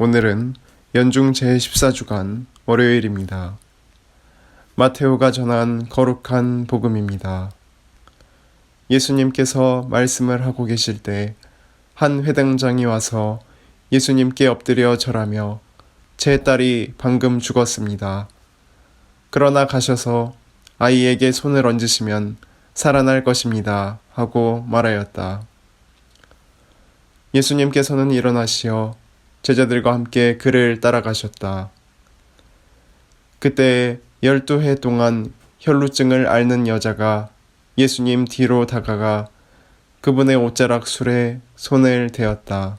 오늘은 연중 제14주간 월요일입니다. 마테오가 전한 거룩한 복음입니다. 예수님께서 말씀을 하고 계실 때 한 회당장이 와서 예수님께 엎드려 절하며 제 딸이 방금 죽었습니다. 그러나 가셔서 아이에게 손을 얹으시면 살아날 것입니다. 하고 말하였다. 예수님께서는 일어나시어 제자들과 함께 그를 따라가셨다. 그때 12해 동안 혈루증을 앓는 여자가 예수님 뒤로 다가가 그분의 옷자락 술에 손을 대었다.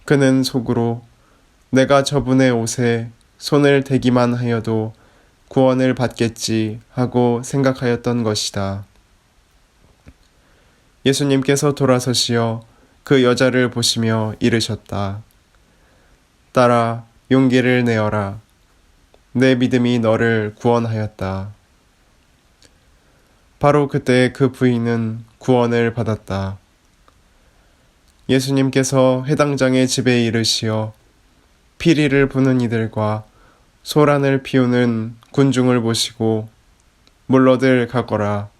그는 속으로 내가 저분의 옷에 손을 대기만 하여도 구원을 받겠지 하고 생각하였던 것이다. 예수님께서 돌아서시어 그 여자를 보시며 이르셨다. 딸아, 용기를 내어라. 내 믿음이 너를 구원하였다. 바로 그때 그 부인은 구원을 받았다. 예수님께서 회당장의 집에 이르시어 피리를 부는 이들과 소란을 피우는 군중을 보시고 물러들 가거라.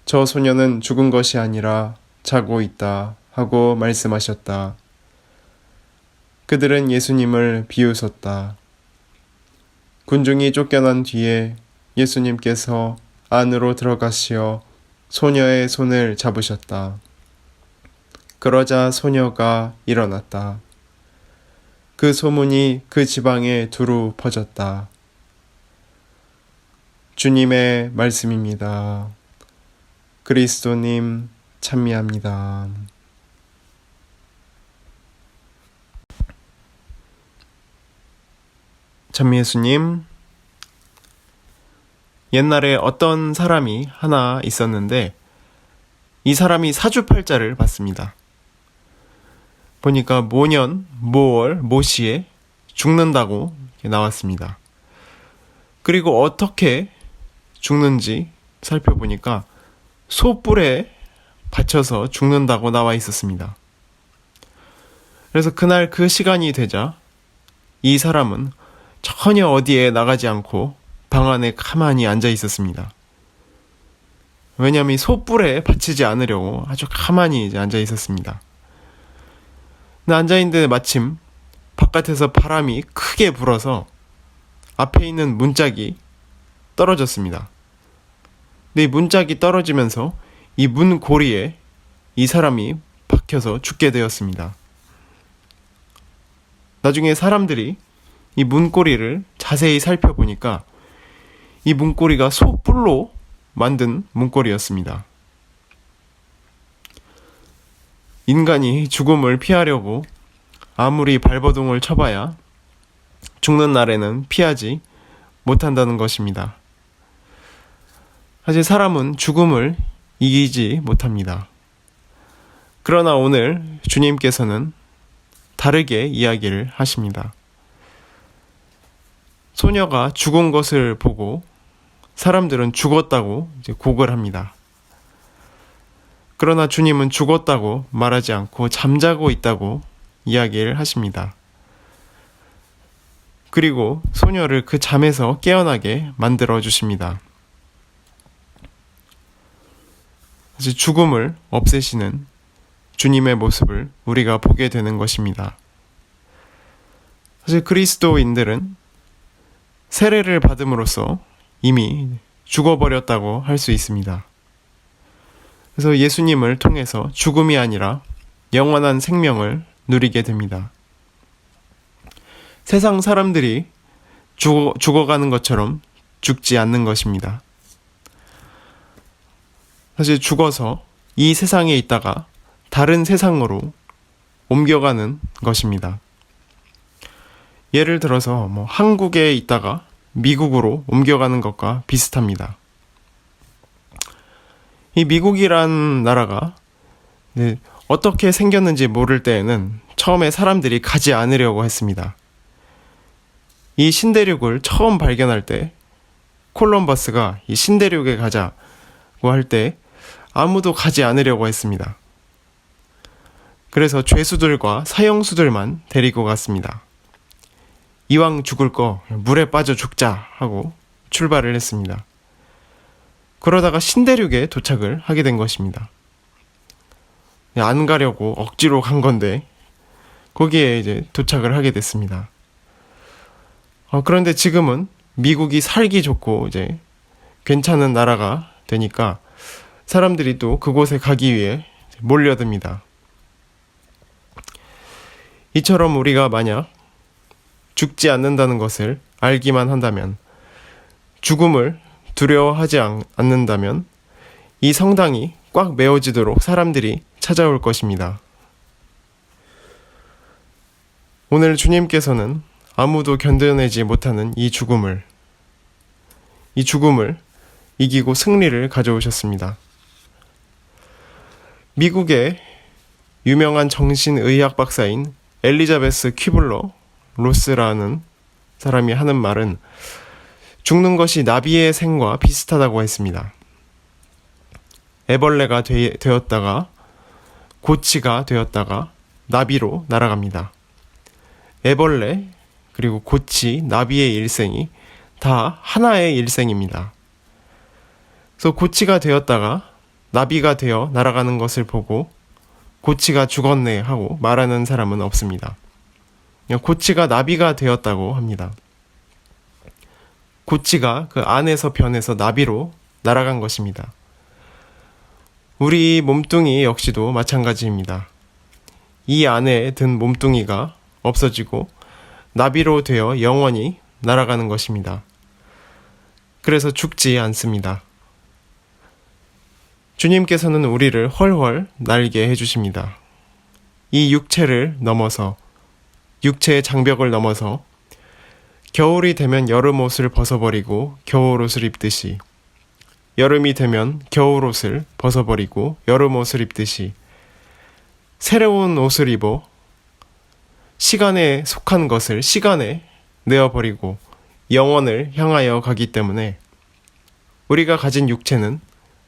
저 소녀는 죽은 것이 아니라 자고 있다 하고 말씀하셨다. 그들은 예수님을 비웃었다. 군중이 쫓겨난 뒤에 예수님께서 안으로 들어가시어 소녀의 손을 잡으셨다. 그러자 소녀가 일어났다. 그 소문이 그 지방에 두루 퍼졌다. 주님의 말씀입니다. 그리스도님 찬미합니다. 찬미예수님, 옛날에 어떤 사람이 하나 있었는데 이 사람이 사주팔자를 봤습니다. 보니까 모년, 모월, 모시에 죽는다고 나왔습니다. 그리고 어떻게 죽는지 살펴보니까 소뿔에 받쳐서 죽는다고 나와 있었습니다. 그래서 그날 그 시간이 되자 이 사람은 전혀 어디에 나가지 않고 방 안에 가만히 앉아 있었습니다. 왜냐하면 소뿔에 받치지 않으려고 아주 가만히 이제 앉아 있었습니다. 근데 앉아 있는데 마침 바깥에서 바람이 크게 불어서 앞에 있는 문짝이 떨어졌습니다. 근데 이 문짝이 떨어지면서 이 문고리에 이 사람이 박혀서 죽게 되었습니다. 나중에 사람들이 이 문고리를 자세히 살펴보니까 이 문고리가 소뿔로 만든 문고리였습니다. 인간이 죽음을 피하려고 아무리 발버둥을 쳐봐야 죽는 날에는 피하지 못한다는 것입니다. 사실 사람은 죽음을 이기지 못합니다. 그러나 오늘 주님께서는 다르게 이야기를 하십니다. 소녀가 죽은 것을 보고 사람들은 죽었다고 이제 곡을 합니다. 그러나 주님은 죽었다고 말하지 않고 잠자고 있다고 이야기를 하십니다. 그리고 소녀를 그 잠에서 깨어나게 만들어 주십니다. 사실 죽음을 없애시는 주님의 모습을 우리가 보게 되는 것입니다. 사실 그리스도인들은 세례를 받음으로써 이미 죽어버렸다고 할 수 있습니다. 그래서 예수님을 통해서 죽음이 아니라 영원한 생명을 누리게 됩니다. 세상 사람들이 죽어가는 것처럼 죽지 않는 것입니다. 사실 죽어서 이 세상에 있다가 다른 세상으로 옮겨가는 것입니다. 예를 들어서 한국에 있다가 미국으로 옮겨가는 것과 비슷합니다. 이 미국이란 나라가 어떻게 생겼는지 모를 때에는 처음에 사람들이 가지 않으려고 했습니다. 이 신대륙을 처음 발견할 때 콜럼버스가 이 신대륙에 가자고 할 때 아무도 가지 않으려고 했습니다. 그래서 죄수들과 사형수들만 데리고 갔습니다. 이왕 죽을 거 물에 빠져 죽자 하고 출발을 했습니다. 그러다가 신대륙에 도착을 하게 된 것입니다. 안 가려고 억지로 간 건데 거기에 이제 도착을 하게 됐습니다. 그런데 지금은 미국이 살기 좋고 이제 괜찮은 나라가 되니까 사람들이 또 그곳에 가기 위해 몰려듭니다. 이처럼 우리가 만약 죽지 않는다는 것을 알기만 한다면, 죽음을 두려워하지 않는다면 이 성당이 꽉 메워지도록 사람들이 찾아올 것입니다. 오늘 주님께서는 아무도 견뎌내지 못하는 이 죽음을 이기고 승리를 가져오셨습니다. 미국의 유명한 정신의학 박사인 엘리자베스 퀴블러 로스라는 사람이 하는 말은 죽는 것이 나비의 생과 비슷하다고 했습니다. 애벌레가 되었다가 고치가 되었다가 나비로 날아갑니다. 애벌레 그리고 고치, 나비의 일생이 다 하나의 일생입니다. 그래서 고치가 되었다가 나비가 되어 날아가는 것을 보고 고치가 죽었네 하고 말하는 사람은 없습니다. 고치가 나비가 되었다고 합니다. 고치가 그 안에서 변해서 나비로 날아간 것입니다. 우리 몸뚱이 역시도 마찬가지입니다. 이 안에 든 몸뚱이가 없어지고 나비로 되어 영원히 날아가는 것입니다. 그래서 죽지 않습니다. 주님께서는 우리를 헐헐 날게 해주십니다. 이 육체를 넘어서, 육체의 장벽을 넘어서 겨울이 되면 여름 옷을 벗어버리고 겨울 옷을 입듯이, 여름이 되면 겨울 옷을 벗어버리고 여름 옷을 입듯이 새로운 옷을 입어 시간에 속한 것을 시간에 내어버리고 영원을 향하여 가기 때문에 우리가 가진 육체는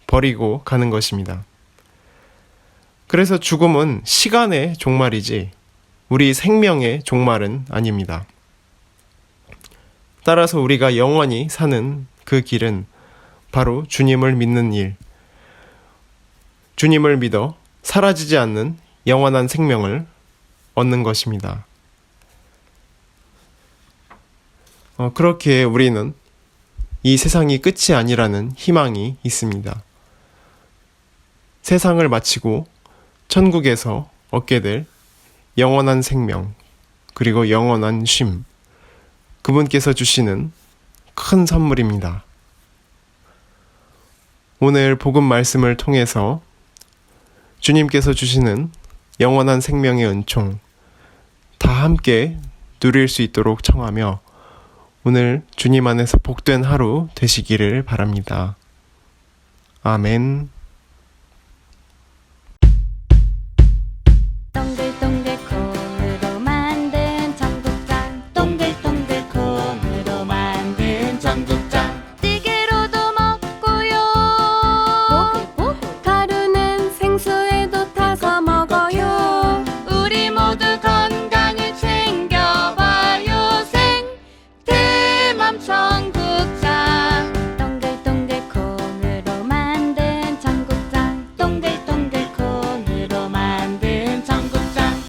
버리고 가는 것입니다. 그래서 죽음은 시간의 종말이지 우리 생명의 종말은 아닙니다. 따라서 우리가 영원히 사는 그 길은 바로 주님을 믿는 일, 주님을 믿어 사라지지 않는 영원한 생명을 얻는 것입니다. 그렇게 우리는 이 세상이 끝이 아니라는 희망이 있습니다. 세상을 마치고 천국에서 얻게 될 영원한 생명, 그리고 영원한 쉼, 그분께서 주시는 큰 선물입니다. 오늘 복음 말씀을 통해서 주님께서 주시는 영원한 생명의 은총 다 함께 누릴 수 있도록 청하며 오늘 주님 안에서 복된 하루 되시기를 바랍니다. 아멘.